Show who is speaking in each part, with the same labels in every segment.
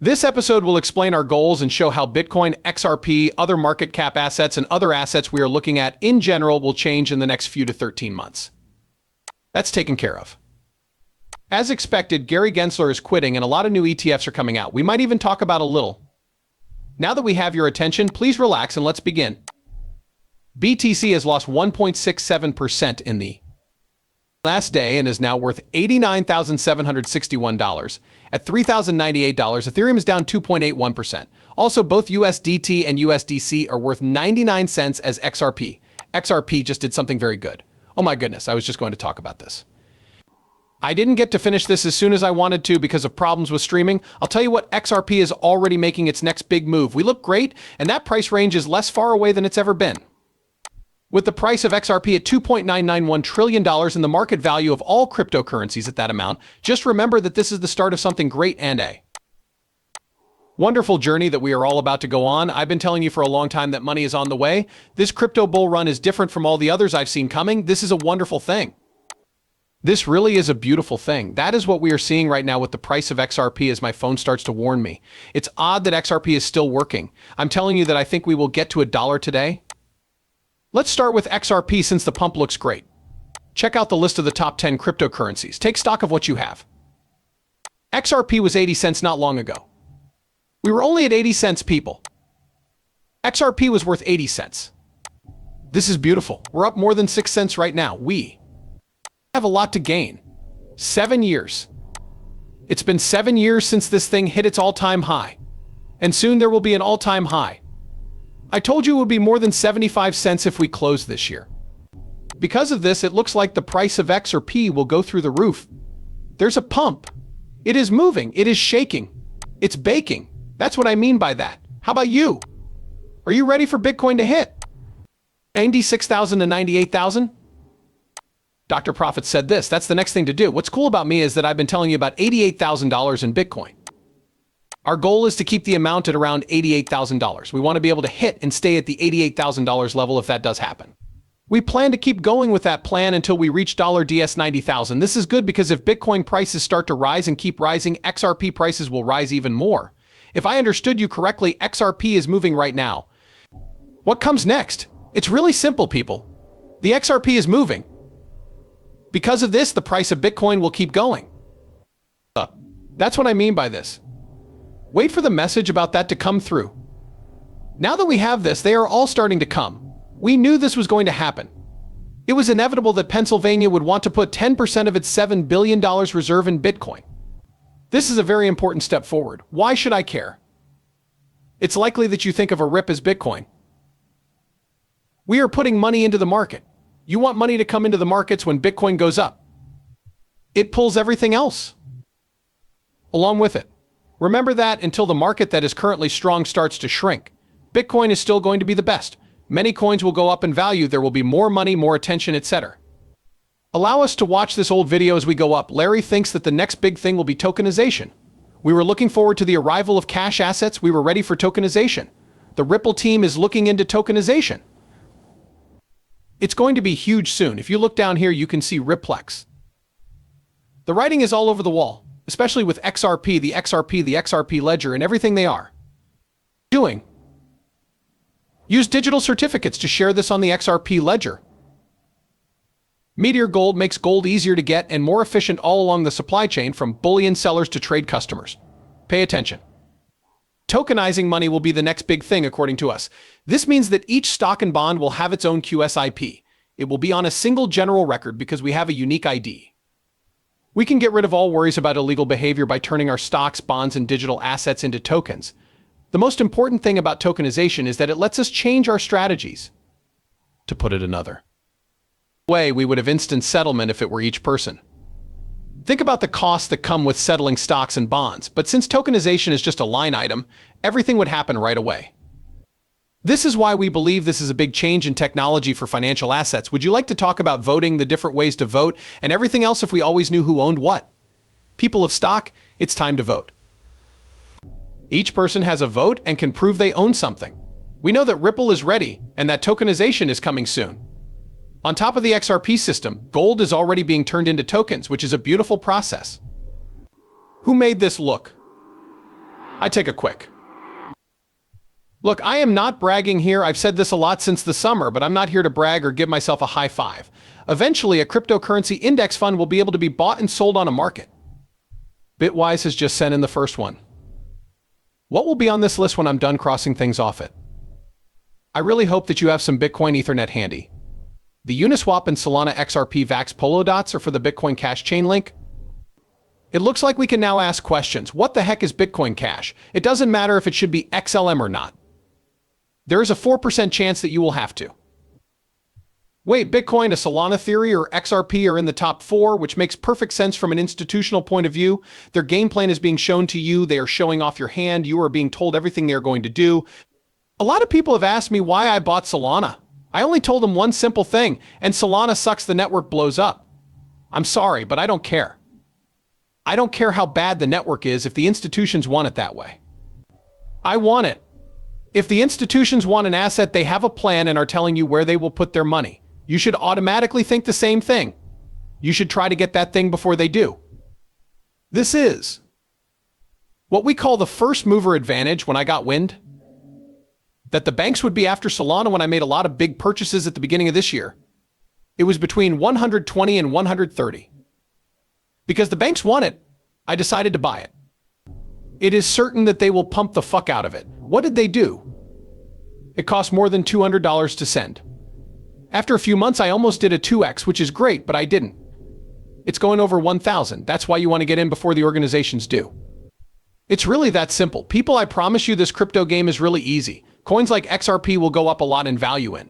Speaker 1: This episode will explain our goals and show how Bitcoin, XRP, other market cap assets, and other assets we are looking at in general will change in the next few to 13 months. That's taken care of. As expected, Gary Gensler is quitting and a lot of new ETFs are coming out. We might even talk about a little. Now that we have your attention, please relax and let's begin. BTC has lost 1.67% in the last day and is now worth $89,761. At $3,098, Ethereum is down 2.81%. Also, both USDT and USDC are worth 99 cents as XRP. XRP just did something very good. Oh my goodness, I was just going to talk about this. I didn't get to finish this as soon as I wanted to because of problems with streaming. I'll tell you what, XRP is already making its next big move. We look great, and that price range is less far away than it's ever been. With the price of XRP at $2.991 trillion and the market value of all cryptocurrencies at that amount, just remember that this is the start of something great and a wonderful journey that we are all about to go on. I've been telling you for a long time that money is on the way. This crypto bull run is different from all the others I've seen coming. This is a wonderful thing. This really is a beautiful thing. That is what we are seeing right now with the price of XRP as my phone starts to warn me. It's odd that XRP is still working. I'm telling you that I think we will get to $1 today. Let's start with XRP since the pump looks great. Check out the list of the top 10 cryptocurrencies. Take stock of what you have. XRP was 80 cents not long ago. We were only at 80 cents, people. XRP was worth 80 cents. This is beautiful. We're up more than 6 cents right now. We have a lot to gain. 7 years. It's been 7 years since this thing hit its all-time high. And soon there will be an all-time high. I told you it would be more than 75 cents if we close this year. Because of this, it looks like the price of XRP will go through the roof. There's a pump. It is moving. It is shaking. It's baking. That's what I mean by that. How about you? Are you ready for Bitcoin to hit 96,000 to 98,000? Dr. Profit said this. That's the next thing to do. What's cool about me is that I've been telling you about $88,000 in Bitcoin. Our goal is to keep the amount at around $88,000. We want to be able to hit and stay at the $88,000 level if that does happen. We plan to keep going with that plan until we reach $DS 90,000. This is good because if Bitcoin prices start to rise and keep rising, XRP prices will rise even more. If I understood you correctly, XRP is moving right now. What comes next? It's really simple, people. The XRP is moving. Because of this, the price of Bitcoin will keep going. That's what I mean by this. Wait for the message about that to come through. Now that we have this, they are all starting to come. We knew this was going to happen. It was inevitable that Pennsylvania would want to put 10% of its $7 billion reserve in Bitcoin. This is a very important step forward. Why should I care? It's likely that you think of a RIP as Bitcoin. We are putting money into the market. You want money to come into the markets when Bitcoin goes up. It pulls everything else along with it. Remember that until the market that is currently strong starts to shrink, Bitcoin is still going to be the best. Many coins will go up in value, there will be more money, more attention, etc. Allow us to watch this old video as we go up. Larry thinks that the next big thing will be tokenization. We were looking forward to the arrival of cash assets. We were ready for tokenization. The Ripple team is looking into tokenization. It's going to be huge soon. If you look down here, you can see Riplex. The writing is all over the wall, especially with XRP, the XRP ledger, and everything they are doing. Use digital certificates to share this on the XRP ledger. Meteor Gold makes gold easier to get and more efficient all along the supply chain from bullion sellers to trade customers. Pay attention. Tokenizing money will be the next big thing according to us. This means that each stock and bond will have its own QSIP. It will be on a single general record because we have a unique ID. We can get rid of all worries about illegal behavior by turning our stocks, bonds, and digital assets into tokens. The most important thing about tokenization is that it lets us change our strategies. To put it another way, we would have instant settlement if it were each person. Think about the costs that come with settling stocks and bonds, but since tokenization is just a line item, everything would happen right away. This is why we believe this is a big change in technology for financial assets. Would you like to talk about voting, the different ways to vote, and everything else if we always knew who owned what? People of stock, it's time to vote. Each person has a vote and can prove they own something. We know that Ripple is ready and that tokenization is coming soon. On top of the XRP system, gold is already being turned into tokens, which is a beautiful process. Who made this look? I take a quick. Look, I am not bragging here. I've said this a lot since the summer, but I'm not here to brag or give myself a high five. Eventually, a cryptocurrency index fund will be able to be bought and sold on a market. Bitwise has just sent in the first one. What will be on this list when I'm done crossing things off it? I really hope that you have some Bitcoin Ethernet handy. The Uniswap and Solana XRP Vax Polo dots are for the Bitcoin Cash chain link. It looks like we can now ask questions. What the heck is Bitcoin Cash? It doesn't matter if it should be XLM or not. There is a 4% chance that you will have to. Wait, Bitcoin, a Solana theory, or XRP are in the top 4, which makes perfect sense from an institutional point of view. Their game plan is being shown to you. They are showing off your hand. You are being told everything they are going to do. A lot of people have asked me why I bought Solana. I only told them one simple thing, and Solana sucks, the network blows up. I'm sorry, but I don't care. I don't care how bad the network is if the institutions want it that way. I want it. If the institutions want an asset, they have a plan and are telling you where they will put their money. You should automatically think the same thing. You should try to get that thing before they do. This is what we call the first mover advantage. When I got wind that the banks would be after Solana when I made a lot of big purchases at the beginning of this year, it was between 120 and 130. Because the banks want it, I decided to buy it. It is certain that they will pump the fuck out of it. What did they do? It cost more than $200 to send. After a few months, I almost did a 2x, which is great, but I didn't. It's going over 1,000. That's why you want to get in before the organizations do. It's really that simple. People, I promise you this crypto game is really easy. Coins like XRP will go up a lot in value in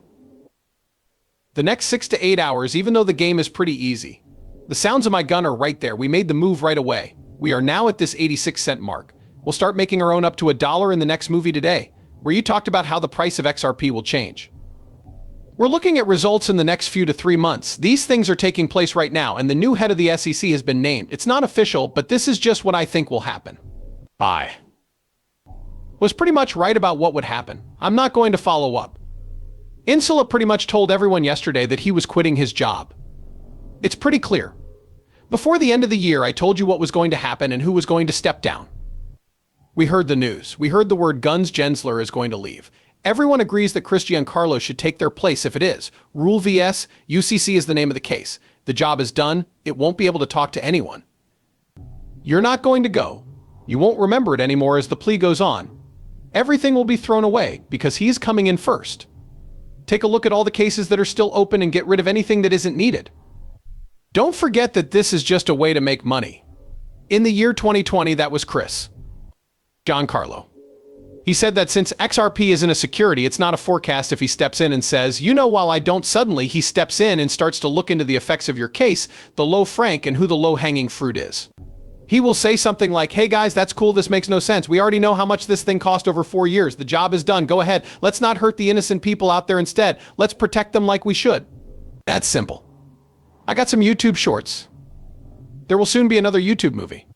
Speaker 1: the next 6 to 8 hours, even though the game is pretty easy. The sounds of my gun are right there. We made the move right away. We are now at this 86-cent mark. We'll start making our own up to $1 in the next movie today, where you talked about how the price of XRP will change. We're looking at results in the next few to 3 months. These things are taking place right now, and the new head of the SEC has been named. It's not official, but this is just what I think will happen. I was pretty much right about what would happen. I'm not going to follow up. Insula pretty much told everyone yesterday that he was quitting his job. It's pretty clear. Before the end of the year, I told you what was going to happen and who was going to step down. We heard the news. We heard the word Guns Gensler is going to leave. Everyone agrees that Chris Giancarlo should take their place if it is. Rule vs. UCC is the name of the case. The job is done. It won't be able to talk to anyone. You're not going to go. You won't remember it anymore as the plea goes on. Everything will be thrown away because he's coming in first. Take a look at all the cases that are still open and get rid of anything that isn't needed. Don't forget that this is just a way to make money. In the year 2020, that was Chris Giancarlo. He said that since XRP isn't a security, it's not a forecast if he steps in and says, you know, while I don't, suddenly he steps in and starts to look into the effects of your case, the low franc, and who the low-hanging fruit is. He will say something like, hey guys, that's cool, this makes no sense. We already know how much this thing cost over 4 years. The job is done. Go ahead. Let's not hurt the innocent people out there instead. Let's protect them like we should. That's simple. I got some YouTube shorts. There will soon be another YouTube movie.